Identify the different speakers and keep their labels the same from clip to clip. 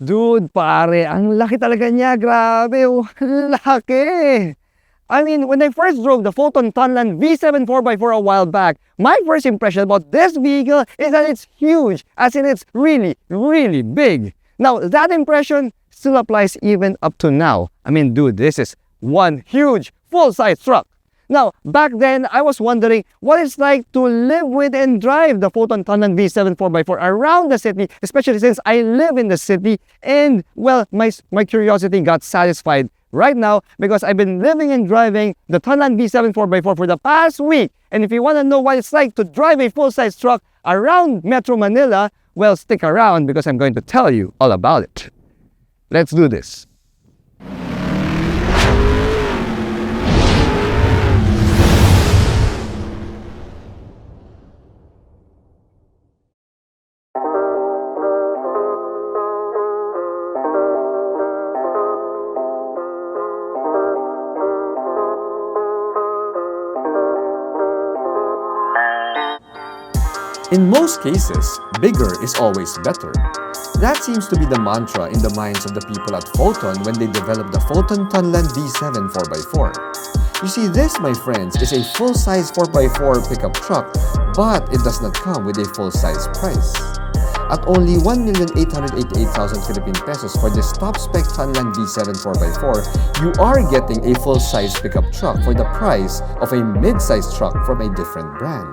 Speaker 1: Dude, pare, ang laki talaga niya. Grabe, oh, laki. I mean, when I first drove the Foton Tunland V7 4x4 a while back, my first impression about this vehicle is that it's huge, as in it's really, really big. Now, that impression still applies even up to now. I mean, dude, this is one huge, full-size truck. Now, back then, I was wondering what it's like to live with and drive the Foton Tunland V7 4x4 around the city, especially since I live in the city. And, well, my curiosity got satisfied right now because I've been living and driving the Tunland V7 4x4 for the past week. And if you want to know what it's like to drive a full-size truck around Metro Manila, well, stick around because I'm going to tell you all about it. Let's do this.
Speaker 2: In most cases, bigger is always better. That seems to be the mantra in the minds of the people at Foton when they developed the Foton Tunland V7 4x4. You see, this, my friends, is a full-size 4x4 pickup truck, but it does not come with a full-size price. At only 1,888,000 Philippine pesos for this top-spec Tunland V7 4x4, you are getting a full-size pickup truck for the price of a mid-size truck from a different brand.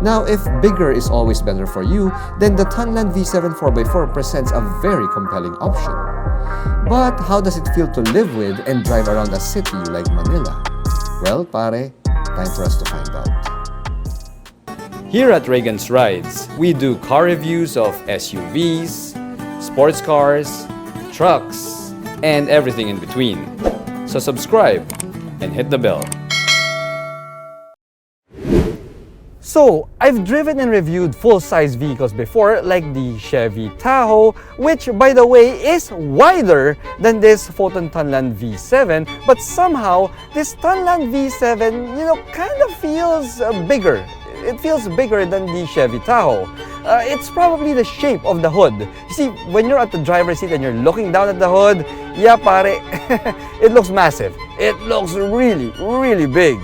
Speaker 2: Now, if bigger is always better for you, then the Tunland V7 4x4 presents a very compelling option. But how does it feel to live with and drive around a city like Manila? Well, pare, time for us to find out.
Speaker 3: Here at Reagan's Rides, we do car reviews of SUVs, sports cars, trucks, and everything in between. So subscribe and hit the bell.
Speaker 1: So, I've driven and reviewed full-size vehicles before, like the Chevy Tahoe, which, by the way, is wider than this Foton Tunland V7, but somehow, this Tunland V7, kind of feels bigger. It feels bigger than the Chevy Tahoe. It's probably the shape of the hood. You see, when you're at the driver's seat and you're looking down at the hood, yeah, pare, it looks massive. It looks really, really big.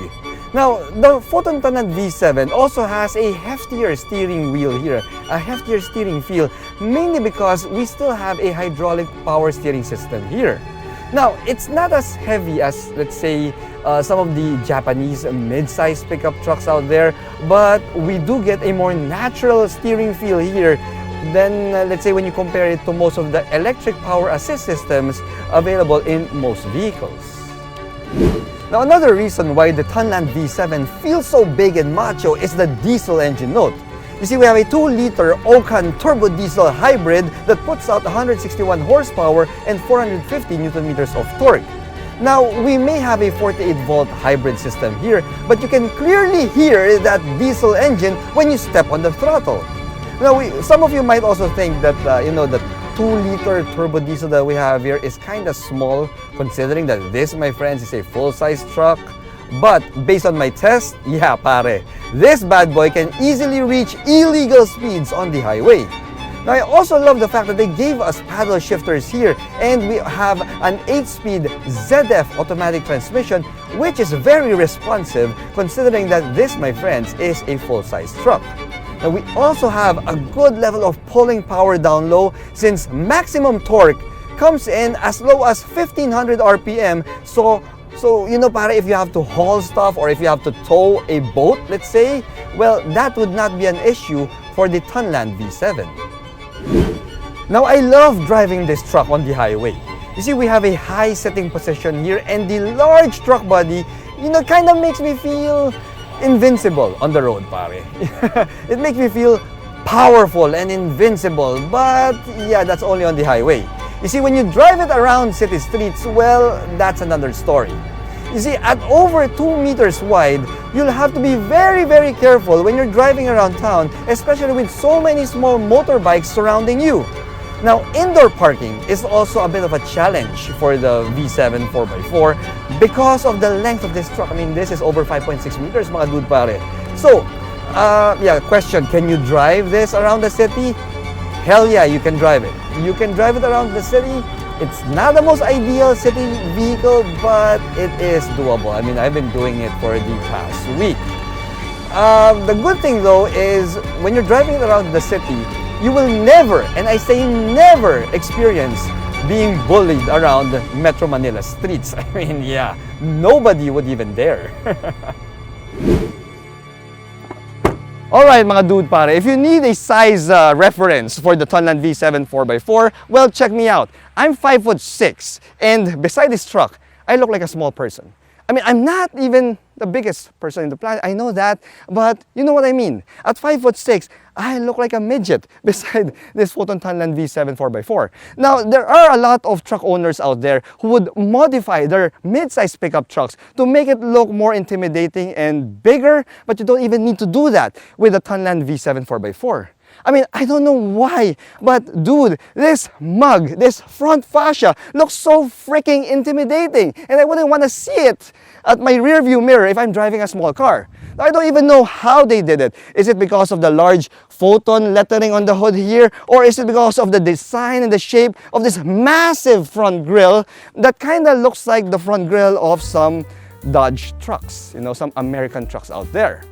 Speaker 1: Now, the Foton Tunland V7 also has a heftier steering wheel here, a heftier steering feel, mainly because we still have a hydraulic power steering system here. Now, it's not as heavy as, let's say, some of the Japanese mid-size pickup trucks out there, but we do get a more natural steering feel here than, let's say, when you compare it to most of the electric power assist systems available in most vehicles. Now, another reason why the Tunland V7 feels so big and macho is the diesel engine note. You see, we have a 2-liter Okan turbo diesel hybrid that puts out 161 horsepower and 450 Nm of torque. Now, we may have a 48-volt hybrid system here, but you can clearly hear that diesel engine when you step on the throttle. Now, some of you might also think that, the 2-liter turbo diesel that we have here is kind of small, considering that this, my friends, is a full-size truck. But based on my test, yeah, pare, this bad boy can easily reach illegal speeds on the highway. Now, I also love the fact that they gave us paddle shifters here, and we have an 8-speed ZF automatic transmission, which is very responsive, considering that this, my friends, is a full-size truck. Now, we also have a good level of pulling power down low, since maximum torque comes in as low as 1500 RPM. So pare, if you have to haul stuff or if you have to tow a boat, let's say, well, that would not be an issue for the Tunland V7. Now, I love driving this truck on the highway. You see, we have a high setting position here, and the large truck body, kind of makes me feel invincible on the road, pare. It makes me feel powerful and invincible, but yeah, that's only on the highway. You see, when you drive it around city streets, well, that's another story. You see, at over 2 meters wide, you'll have to be very, very careful when you're driving around town, especially with so many small motorbikes surrounding you. Now, indoor parking is also a bit of a challenge for the V7 4x4 because of the length of this truck. I mean, this is over 5.6 meters, mga dude pare. So, question, can you drive this around the city? Hell yeah, you can drive it. You can drive it around the city. It's not the most ideal city vehicle, but it is doable. I mean, I've been doing it for the past week. The good thing though is when you're driving it around the city, you will never, and I say never, experience being bullied around Metro Manila streets. I mean, yeah, nobody would even dare. Alright mga dude pare, if you need a size reference for the Tunland V7 4x4, well, check me out. I'm 5'6", and beside this truck, I look like a small person. I mean, I'm not even the biggest person in the planet, I know that, but you know what I mean. At 5'6", I look like a midget beside this Foton Tunland V7 4x4. Now, there are a lot of truck owners out there who would modify their mid-size pickup trucks to make it look more intimidating and bigger, but you don't even need to do that with the Tunland V7 4x4. I mean, I don't know why, but dude, this mug, this front fascia looks so freaking intimidating, and I wouldn't want to see it at my rear view mirror if I'm driving a small car. I don't even know how they did it. Is it because of the large Foton lettering on the hood here, or is it because of the design and the shape of this massive front grille that kind of looks like the front grille of some Dodge trucks, you know, some American trucks out there?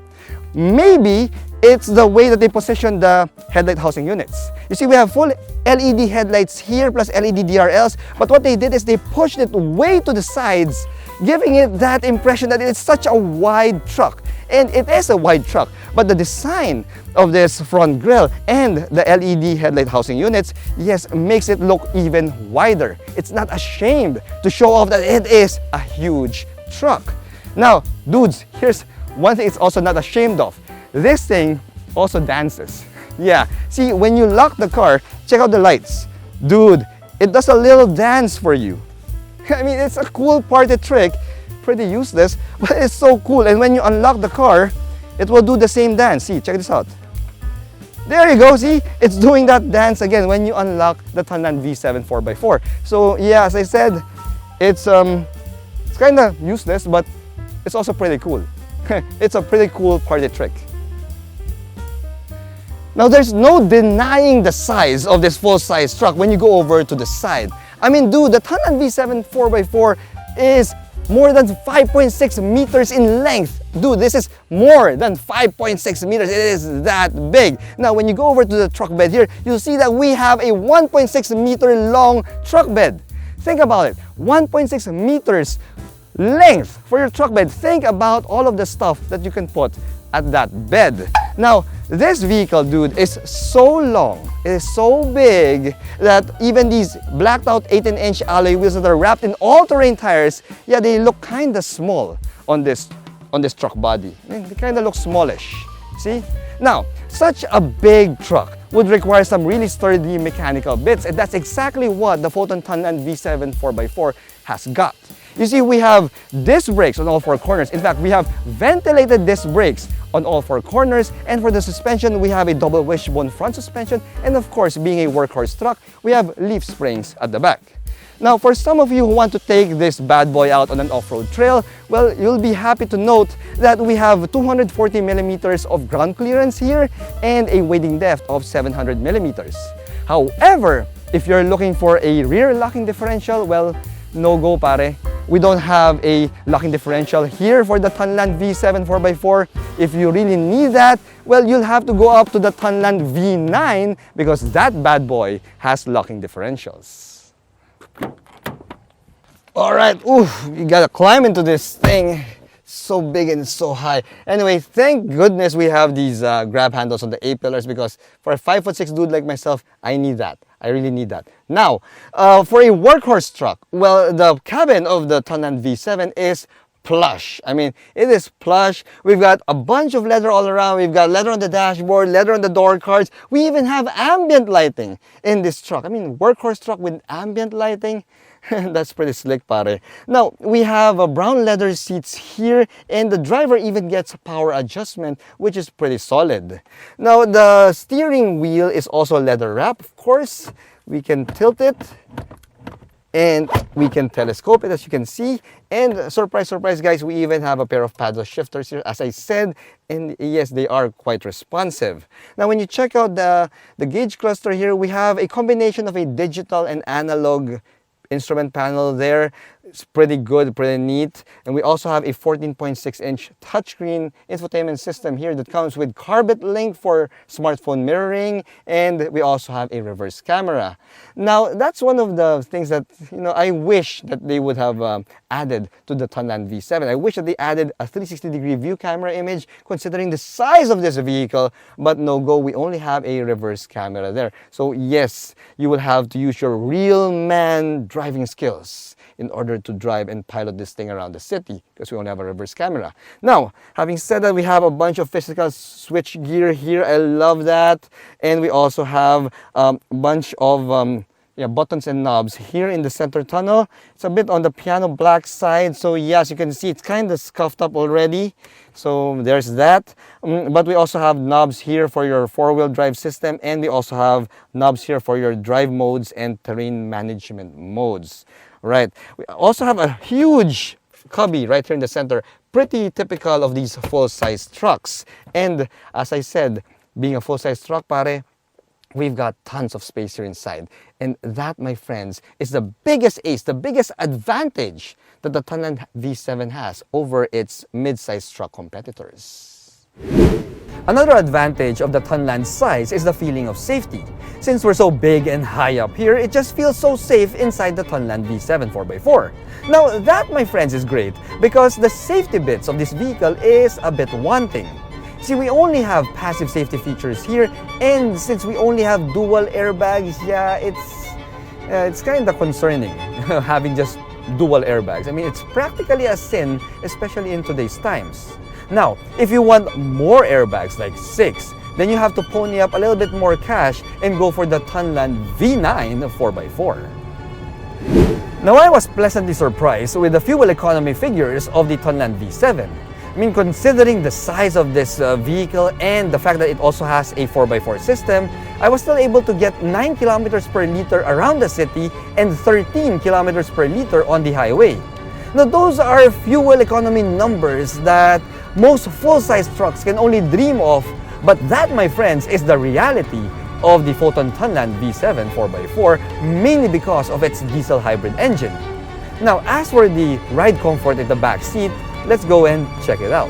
Speaker 1: Maybe it's the way that they position the headlight housing units. You see, we have full LED headlights here plus LED DRLs, but what they did is they pushed it way to the sides, giving it that impression that it's such a wide truck. And it is a wide truck, but the design of this front grille and the LED headlight housing units, yes, makes it look even wider. It's not ashamed to show off that it is a huge truck. Now, dudes, here's one thing it's also not ashamed of. This thing also dances. Yeah, see, when you lock the car, check out the lights. Dude, it does a little dance for you. I mean, it's a cool party trick. Pretty useless, but it's so cool. And when you unlock the car, it will do the same dance. See, check this out. There you go, see? It's doing that dance again when you unlock the Tunland V7 4x4. So yeah, as I said, it's kind of useless, but it's also pretty cool. It's a pretty cool party trick. Now, there's no denying the size of this full-size truck when you go over to the side. I mean, dude, the Tunland V7 4x4 is more than 5.6 meters in length. Dude, this is more than 5.6 meters. It is that big. Now, when you go over to the truck bed here, you'll see that we have a 1.6 meter long truck bed. Think about it, 1.6 meters length for your truck bed. Think about all of the stuff that you can put at that bed. Now, this vehicle, dude, is so long, it is so big that even these blacked out 18-inch alloy wheels that are wrapped in all-terrain tires, yeah, they look kind of small on this truck body. I mean, they kind of look smallish. See? Now, such a big truck would require some really sturdy mechanical bits, and that's exactly what the Foton Tunland V7 4x4 has got. You see, we have disc brakes on all four corners. In fact, we have ventilated disc brakes on all four corners, and for the suspension, we have a double wishbone front suspension, and of course, being a workhorse truck, we have leaf springs at the back. Now, for some of you who want to take this bad boy out on an off-road trail, well, you'll be happy to note that we have 240 millimeters of ground clearance here and a wading depth of 700 millimeters. However, if you're looking for a rear locking differential, well, no go pare. We don't have a locking differential here for the Tunland V7 4x4. If you really need that, well, you'll have to go up to the Tunland V9 because that bad boy has locking differentials. All right, oof, you gotta climb into this thing. So big and so high. Anyway, thank goodness we have these grab handles on the A-pillars because for a 5'6" dude like myself, I need that. I really need that. Now, for a workhorse truck, well, the cabin of the Tunland V7 is plush. I mean, it is plush. We've got a bunch of leather all around. We've got leather on the dashboard, leather on the door cards. We even have ambient lighting in this truck. I mean, workhorse truck with ambient lighting. That's pretty slick, pare. Now, we have brown leather seats here, and the driver even gets power adjustment, which is pretty solid. Now, the steering wheel is also leather wrap, of course. We can tilt it. and we can telescope it, as you can see. And surprise, surprise, guys, we even have a pair of paddle shifters here, as I said, and yes, they are quite responsive. Now, when you check out the gauge cluster here, we have a combination of a digital and analog instrument panel there. It's pretty good, pretty neat. And we also have a 14.6-inch touchscreen infotainment system here that comes with Carbet Link for smartphone mirroring, and we also have a reverse camera. Now, that's one of the things that, I wish that they would have added to the Tunland V7. I wish that they added a 360-degree view camera image considering the size of this vehicle, but no go, we only have a reverse camera there. So yes, you will have to use your real man driving skills in order to drive and pilot this thing around the city, because we only have a reverse camera. Now, having said that, we have a bunch of physical switch gear here. I love that. And we also have a bunch of buttons and knobs here in the center tunnel. It's a bit on the piano black side, so yes, you can see it's kind of scuffed up already. So there's that. But we also have knobs here for your four-wheel drive system, and we also have knobs here for your drive modes and terrain management modes. Right. We also have a huge cubby right here in the center, pretty typical of these full-size trucks. And as I said, being a full-size truck, pare, we've got tons of space here inside. And that, my friends, is the biggest ace, the biggest advantage that the Tunland V7 has over its mid-size truck competitors. Another advantage of the Tunland's size is the feeling of safety. Since we're so big and high up here, it just feels so safe inside the Tunland V7 4x4. Now that, my friends, is great because the safety bits of this vehicle is a bit wanting. See, we only have passive safety features here, and since we only have dual airbags, yeah, it's kind of concerning having just dual airbags. I mean, it's practically a sin, especially in today's times. Now, if you want more airbags, like 6, then you have to pony up a little bit more cash and go for the Tunland V9 4x4. Now, I was pleasantly surprised with the fuel economy figures of the Tunland V7. I mean, considering the size of this vehicle and the fact that it also has a 4x4 system, I was still able to get 9 kilometers per liter around the city and 13 kilometers per liter on the highway. Now, those are fuel economy numbers that most full-size trucks can only dream of, but that, my friends, is the reality of the Foton Tunland V7 4x4, mainly because of its diesel hybrid engine. Now, as for the ride comfort in the back seat, let's go and check it out.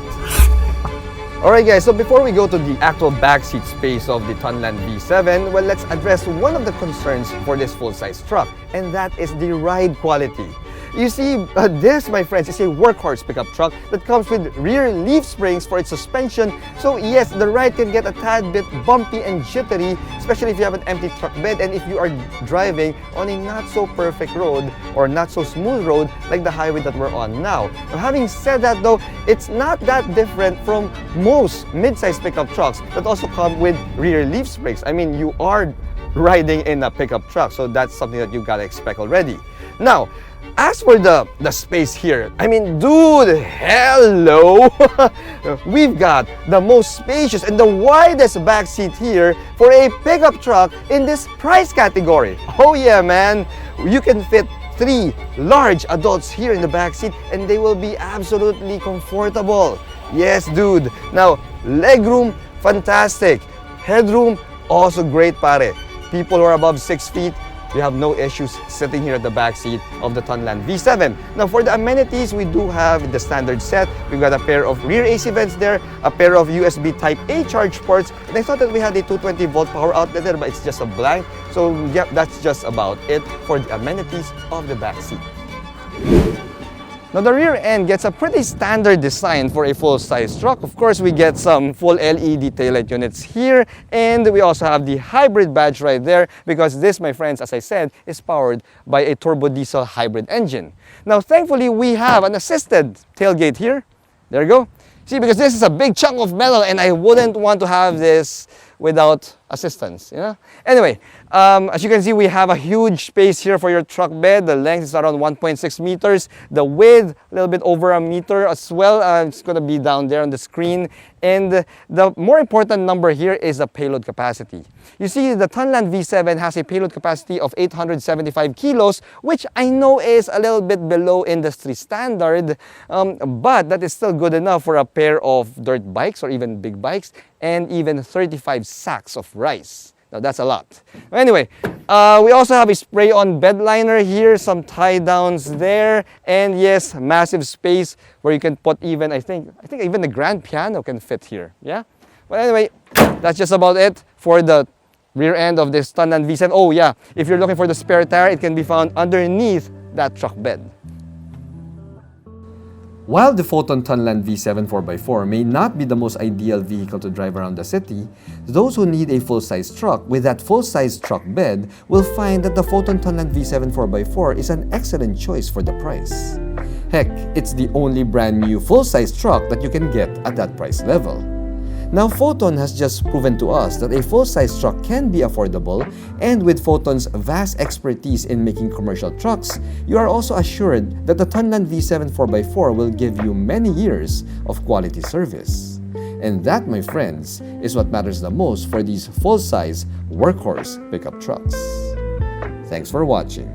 Speaker 1: Alright guys, so before we go to the actual backseat space of the Tunland V7, well, let's address one of the concerns for this full-size truck, and that is the ride quality. You see, this, my friends, is a workhorse pickup truck that comes with rear leaf springs for its suspension. So yes, the ride can get a tad bit bumpy and jittery, especially if you have an empty truck bed and if you are driving on a not so perfect road or not so smooth road like the highway that we're on now. Now, having said that though, it's not that different from most mid-size pickup trucks that also come with rear leaf springs. I mean, you are riding in a pickup truck, so that's something that you gotta expect already. Now, as for the space here, I mean, dude, hello! We've got the most spacious and the widest back seat here for a pickup truck in this price category. Oh yeah, man! You can fit 3 large adults here in the back seat and they will be absolutely comfortable. Yes, dude. Now, legroom, fantastic. Headroom, also great, pare. People who are above 6 feet, you have no issues sitting here at the back seat of the Tunland V7. Now, for the amenities, we do have the standard set. We've got a pair of rear AC vents there, a pair of USB Type-A charge ports, and I thought that we had a 220-volt power outlet there, but it's just a blank. So, yep, that's just about it for the amenities of the back seat. Now, the rear end gets a pretty standard design for a full-size truck. Of course, we get some full LED taillight units here, and we also have the hybrid badge right there because this, my friends, as I said, is powered by a turbo diesel hybrid engine. Now, thankfully, we have an assisted tailgate here. There you go. See, because this is a big chunk of metal and I wouldn't want to have this without assistance, you know? Anyway, as you can see, we have a huge space here for your truck bed. The length is around 1.6 meters. The width, a little bit over a meter as well. It's going to be down there on the screen. And the more important number here is the payload capacity. You see, the Tunland V7 has a payload capacity of 875 kilos, which I know is a little bit below industry standard, but that is still good enough for a pair of dirt bikes or even big bikes, and even 35 sacks of rice. Now that's a lot. Anyway, we also have a spray-on bed liner here, some tie-downs there, and yes, massive space where you can put even, I think even the grand piano can fit here. Yeah. But anyway, that's just about it for the rear end of this Tunland V7. Oh yeah, if you're looking for the spare tire, it can be found underneath that truck bed.
Speaker 2: While the Foton Tunland V7 4x4 may not be the most ideal vehicle to drive around the city, those who need a full-size truck with that full-size truck bed will find that the Foton Tunland V7 4x4 is an excellent choice for the price. Heck, it's the only brand new full-size truck that you can get at that price level. Now, Foton has just proven to us that a full-size truck can be affordable, and with Foton's vast expertise in making commercial trucks, you are also assured that the Tunland V7 4x4 will give you many years of quality service. And that, my friends, is what matters the most for these full-size workhorse pickup trucks. Thanks for watching.